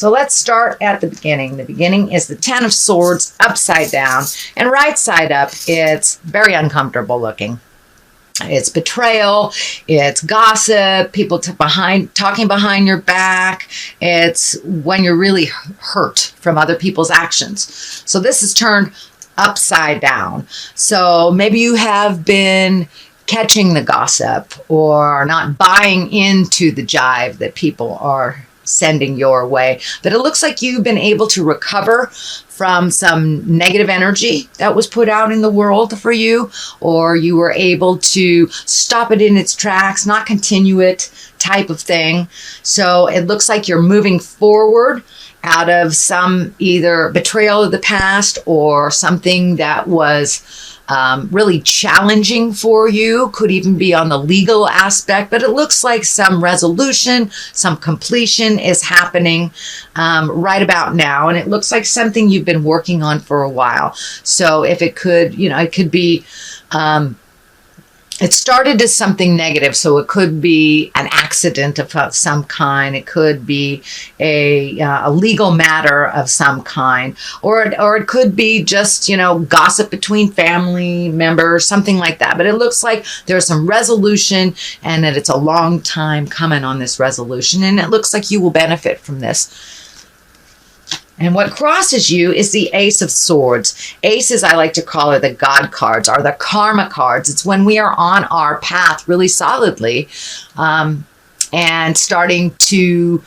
So let's start at the beginning. The beginning is the Ten of Swords upside down, and right side up, it's very uncomfortable looking. It's betrayal, it's gossip, people talking behind your back. It's when you're really hurt from other people's actions. So this is turned upside down. So maybe you have been catching the gossip or not buying into the jive that people are sending your way. But it looks like you've been able to recover from some negative energy that was put out in the world for you, or you were able to stop it in its tracks, not continue it type of thing. So it looks like you're moving forward out of some either betrayal of the past or something that was really challenging for you. Could even be on the legal aspect, but it looks like some resolution, some completion is happening right about now. And it looks like something you've been working on for a while. So if it could, it could be, it started as something negative, so it could be an accident of some kind. It could be a legal matter of some kind, or it could be just gossip between family members, something like that. But it looks like there's some resolution, and that it's a long time coming on this resolution, and it looks like you will benefit from this. And what crosses you is the Ace of Swords. Aces, I like to call it the God cards, are the karma cards. It's when we are on our path really solidly and starting to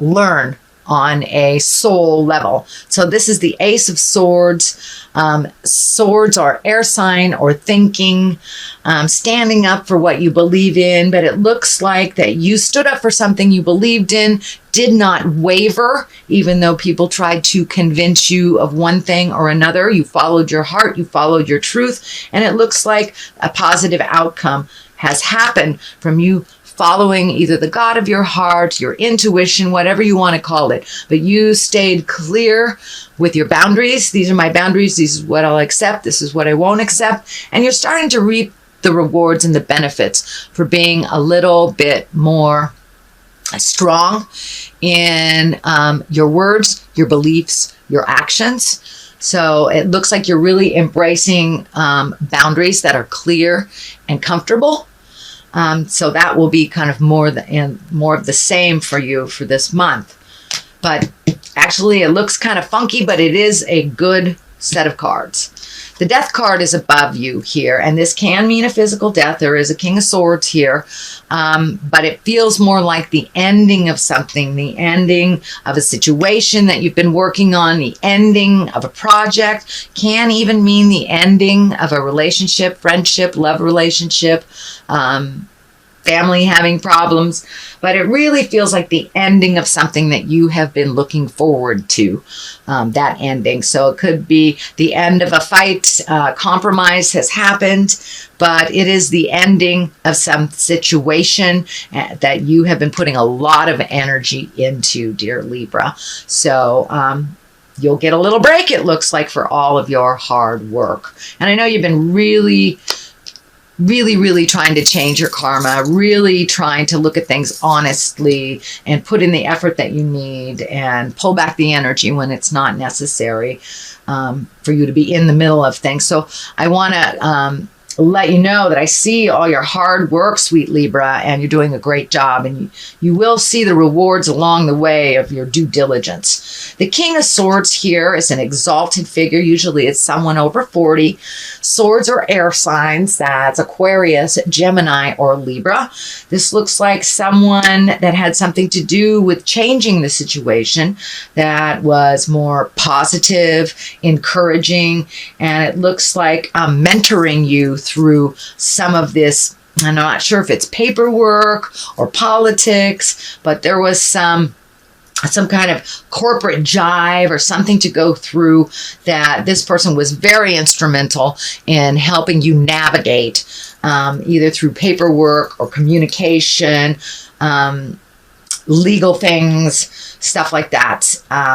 learn on a soul level. So this is the Ace of Swords. Swords are air sign or thinking, standing up for what you believe in. But it looks like that you stood up for something you believed in, did not waver, even though people tried to convince you of one thing or another. You followed your heart, you followed your truth, and it looks like a positive outcome has happened from you following either the God of your heart, your intuition, whatever you want to call it. But you stayed clear with your boundaries. These are my boundaries. This is what I'll accept. This is what I won't accept. And you're starting to reap the rewards and the benefits for being a little bit more strong in your words, your beliefs, your actions. So it looks like you're really embracing boundaries that are clear and comfortable. So that will be kind of more of the same for you for this month. But actually, it looks kind of funky, but it is a good set of cards. The Death card is above you here, and this can mean a physical death. There is a King of Swords here, but it feels more like the ending of something, the ending of a situation that you've been working on, the ending of a project, can even mean the ending of a relationship, friendship, love relationship, family having problems, but it really feels like the ending of something that you have been looking forward to, that ending. So it could be the end of a fight, compromise has happened, but it is the ending of some situation that you have been putting a lot of energy into, dear Libra. So you'll get a little break, it looks like, for all of your hard work. And I know you've been really trying to change your karma, really trying to look at things honestly and put in the effort that you need and pull back the energy when it's not necessary for you to be in the middle of things. So I want to let you know that I see all your hard work, sweet Libra, and you're doing a great job, and you will see the rewards along the way of your due diligence. The King of Swords here is an exalted figure. Usually it's someone over 40. Swords are air signs. That's Aquarius, Gemini, or Libra. This looks like someone that had something to do with changing the situation, that was more positive, encouraging, and it looks like mentoring you through some of this. I'm not sure if it's paperwork or politics, but there was some kind of corporate jive or something to go through that this person was very instrumental in helping you navigate, either through paperwork or communication, legal things, stuff like that.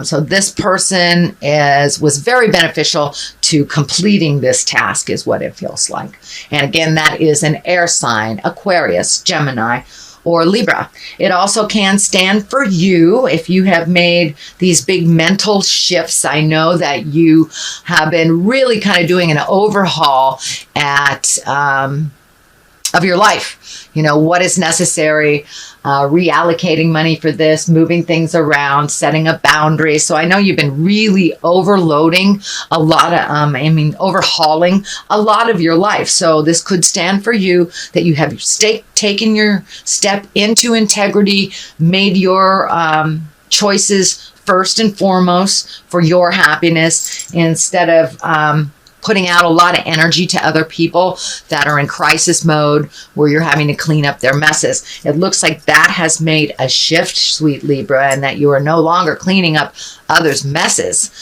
So this person was very beneficial to completing this task, is what it feels like. And again, that is an air sign, Aquarius, Gemini, or Libra. It also can stand for you if you have made these big mental shifts. I know that you have been really kind of doing an overhaul of your life. You know, what is necessary, reallocating money for this, moving things around, setting a boundary. So I know you've been really overloading a lot of, overhauling a lot of your life. So this could stand for you, that you have taken your step into integrity, made your choices first and foremost for your happiness, instead of putting out a lot of energy to other people that are in crisis mode where you're having to clean up their messes. It looks like that has made a shift, sweet Libra, and that you are no longer cleaning up others' messes,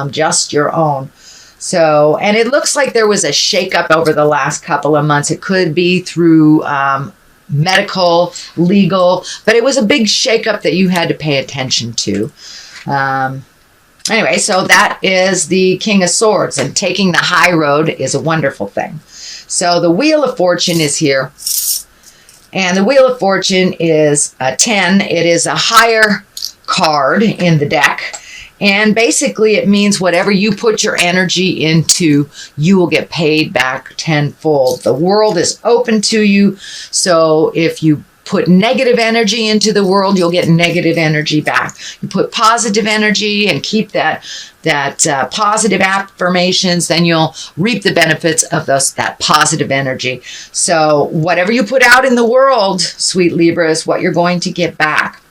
just your own. So, and it looks like there was a shakeup over the last couple of months. It could be through medical, legal, but it was a big shakeup that you had to pay attention to. Anyway, so that is the King of Swords, and taking the high road is a wonderful thing. So the Wheel of Fortune is here, and the Wheel of Fortune is a 10. It is a higher card in the deck, and basically it means whatever you put your energy into, you will get paid back tenfold. The world is open to you, so if you put negative energy into the world, you'll get negative energy back. You put positive energy and keep that positive affirmations, then you'll reap the benefits of that positive energy. So whatever you put out in the world, sweet Libra, is what you're going to get back.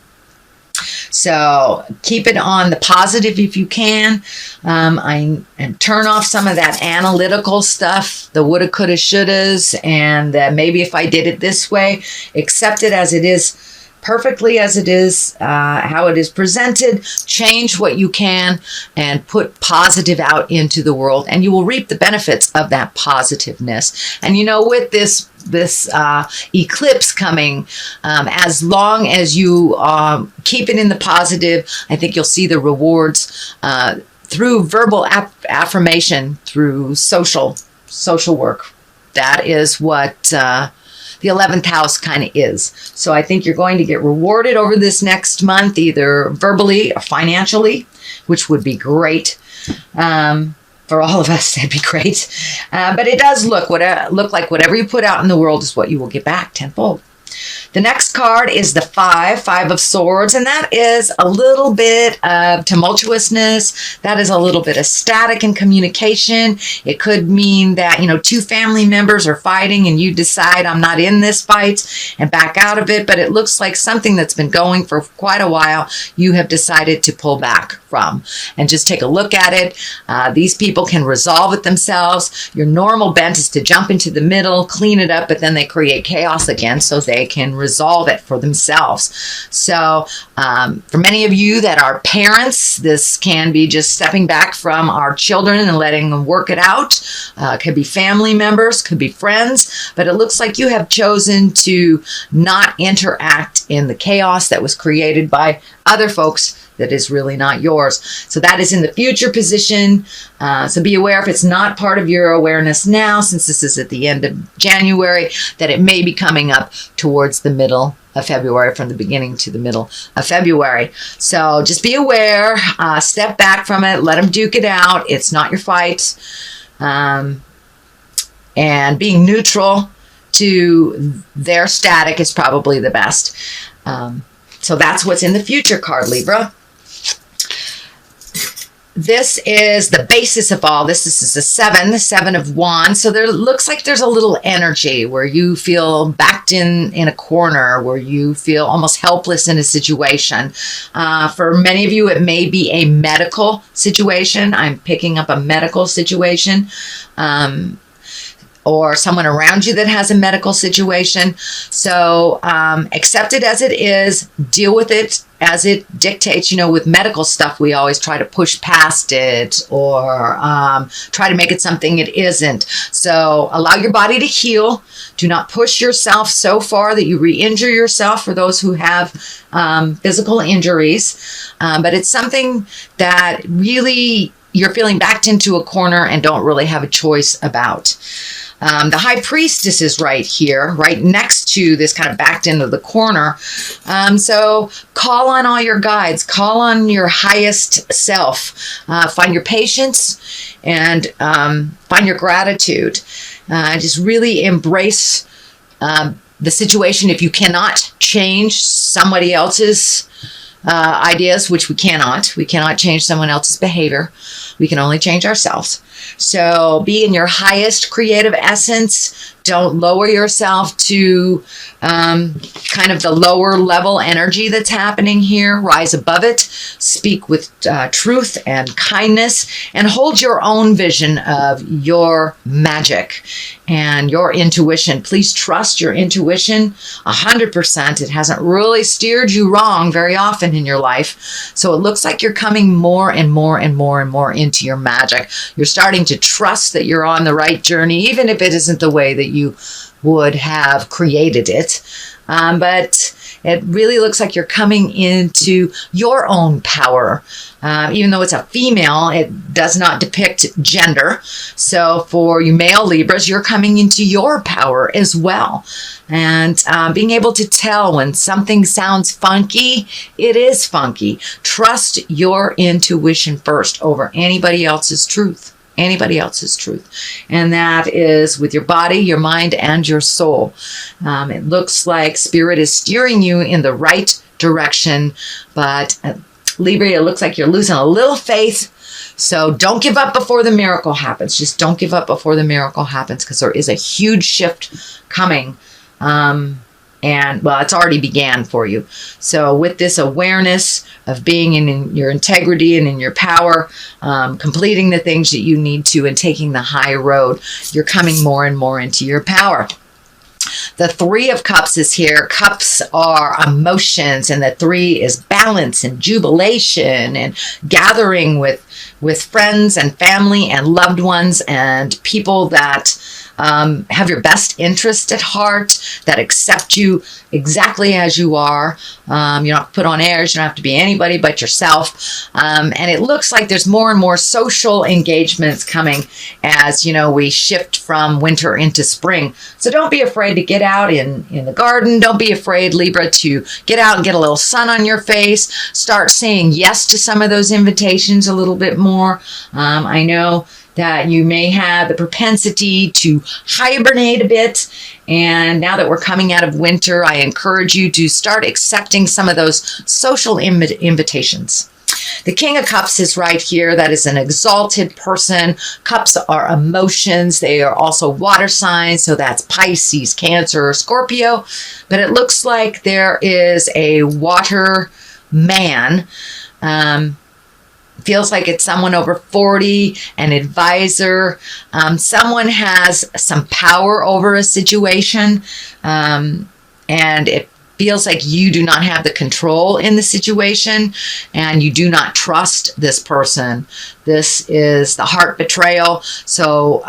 So keep it on the positive if you can, and turn off some of that analytical stuff, the woulda, coulda, shouldas, and maybe if I did it this way, accept it as it is, perfectly as it is, how it is presented. Change what you can and put positive out into the world, and you will reap the benefits of that positiveness. And you know, with this eclipse coming, as long as you keep it in the positive, I think you'll see the rewards through verbal affirmation, through social work. That is what the 11th house kind of is. So I think you're going to get rewarded over this next month, either verbally or financially, which would be great. For all of us, that'd be great. But it does look like whatever you put out in the world is what you will get back tenfold. The next card is the Five of Swords, and that is a little bit of tumultuousness. That is a little bit of static in communication. It could mean that, two family members are fighting and you decide, I'm not in this fight, and back out of it. But it looks like something that's been going for quite a while, you have decided to pull back from. And just take a look at it. These people can resolve it themselves. Your normal bent is to jump into the middle, clean it up, but then they create chaos again, so they can resolve it for themselves. So for many of you that are parents, this can be just stepping back from our children and letting them work it out. Could be family members, could be friends, but it looks like you have chosen to not interact in the chaos that was created by other folks that is really not yours. So that is in the future position. So be aware, if it's not part of your awareness now, since this is at the end of January, that it may be coming up towards the middle of February, from the beginning to the middle of February. So just be aware, step back from it, let them duke it out. It's not your fight. And being neutral to their static is probably the best. So that's what's in the future card, Libra. This is the basis of all this. This is the Seven of Wands. So there looks like there's a little energy where you feel backed in a corner, where you feel almost helpless in a situation. For many of you, it may be a medical situation. I'm picking up a medical situation. Or someone around you that has a medical situation. So accept it as it is, deal with it as it dictates. With medical stuff, we always try to push past it or try to make it something it isn't. So allow your body to heal. Do not push yourself so far that you re-injure yourself, for those who have physical injuries. But it's something that really you're feeling backed into a corner and don't really have a choice about. The high priestess is right here, right next to this, kind of backed into the corner. So call on all your guides, call on your highest self, find your patience and find your gratitude. Just really embrace the situation. If you cannot change somebody else's ideas, which we cannot change someone else's behavior. We can only change ourselves. So be in your highest creative essence. Don't lower yourself to kind of the lower level energy that's happening here. Rise above it. Speak with truth and kindness, and hold your own vision of your magic and your intuition. Please trust your intuition 100%. It hasn't really steered you wrong very often in your life. So it looks like you're coming more and more and more and more into your magic. You're starting to trust that you're on the right journey, even if it isn't the way that you would have created it. But it really looks like you're coming into your own power. Even though it's a female, it does not depict gender. So for you male Libras, you're coming into your power as well. And being able to tell when something sounds funky, it is funky. Trust your intuition first over anybody else's truth. Anybody else's truth. And that is with your body, your mind, and your soul. It looks like Spirit is steering you in the right direction, but Libra, it looks like you're losing a little faith. So don't give up before the miracle happens. Just don't give up before the miracle happens, because there is a huge shift coming. And well, it's already began for you. So with this awareness of being in your integrity and in your power, completing the things that you need to and taking the high road, you're coming more and more into your power. The Three of Cups is here. Cups are emotions, and the Three is balance and jubilation and gathering with friends and family and loved ones and people that have your best interest at heart, that accept you exactly as you are. You don't have to put on airs. You don't have to be anybody but yourself. And it looks like there's more and more social engagements coming as, we shift from winter into spring. So don't be afraid to get out in the garden. Don't be afraid, Libra, to get out and get a little sun on your face. Start saying yes to some of those invitations a little bit more. I know that you may have the propensity to hibernate a bit. And now that we're coming out of winter, I encourage you to start accepting some of those social invitations. The King of Cups is right here. That is an exalted person. Cups are emotions. They are also water signs. So that's Pisces, Cancer, Scorpio. But it looks like there is a water man. Feels like it's someone over 40, an advisor. Someone has some power over a situation. And it feels like you do not have the control in the situation and you do not trust this person. This is the heart betrayal. So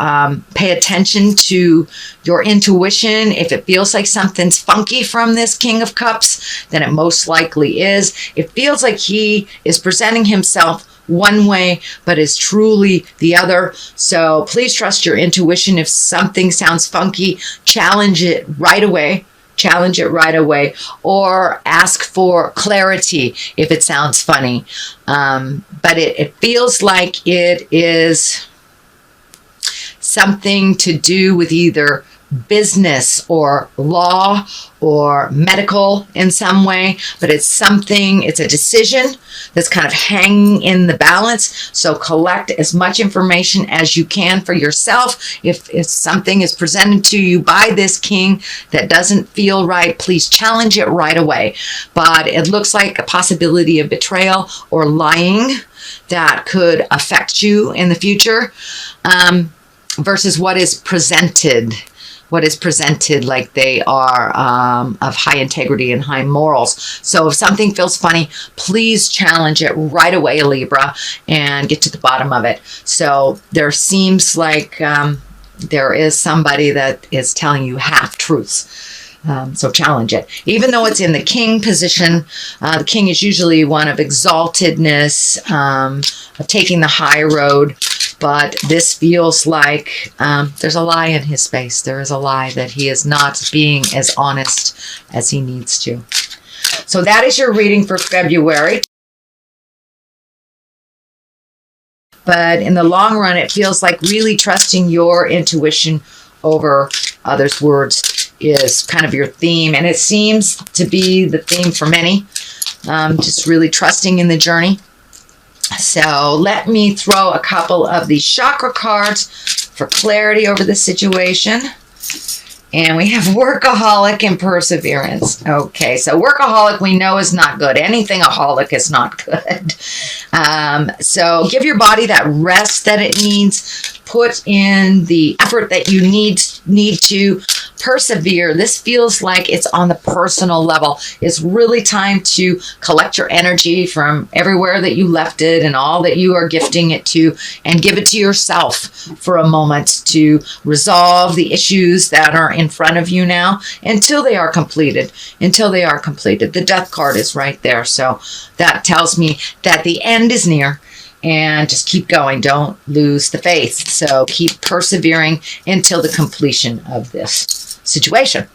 pay attention to your intuition. If it feels like something's funky from this King of Cups, then it most likely is. It feels like he is presenting himself one way, but is truly the other. So please trust your intuition. If something sounds funky, challenge it right away. Challenge it right away, or ask for clarity if it sounds funny. But it feels like it is something to do with either business or law or medical in some way, but it's a decision that's kind of hanging in the balance. So collect as much information as you can for yourself. If something is presented to you by this king that doesn't feel right, please challenge it right away. But it looks like a possibility of betrayal or lying that could affect you in the future, versus what is presented like they are of high integrity and high morals. So if something feels funny, please challenge it right away, Libra, and get to the bottom of it. So there seems like there is somebody that is telling you half-truths. So challenge it. Even though it's in the king position, the king is usually one of exaltedness, of taking the high road. But this feels like there's a lie in his space. There is a lie that he is not being as honest as he needs to. So that is your reading for February. But in the long run, it feels like really trusting your intuition over others' words is kind of your theme. And it seems to be the theme for many. Just really trusting in the journey. So let me throw a couple of these chakra cards for clarity over the situation. And we have workaholic and perseverance. Okay, so workaholic we know is not good. Anything aholic is not good. So give your body that rest that it needs. Put in the effort that you need to persevere. This feels like it's on the personal level. It's really time to collect your energy from everywhere that you left it and all that you are gifting it to, and give it to yourself for a moment to resolve the issues that are in front of you now until they are completed. The death card is right there. So that tells me that the end is near. And just keep going. Don't lose the faith. So keep persevering until the completion of this situation.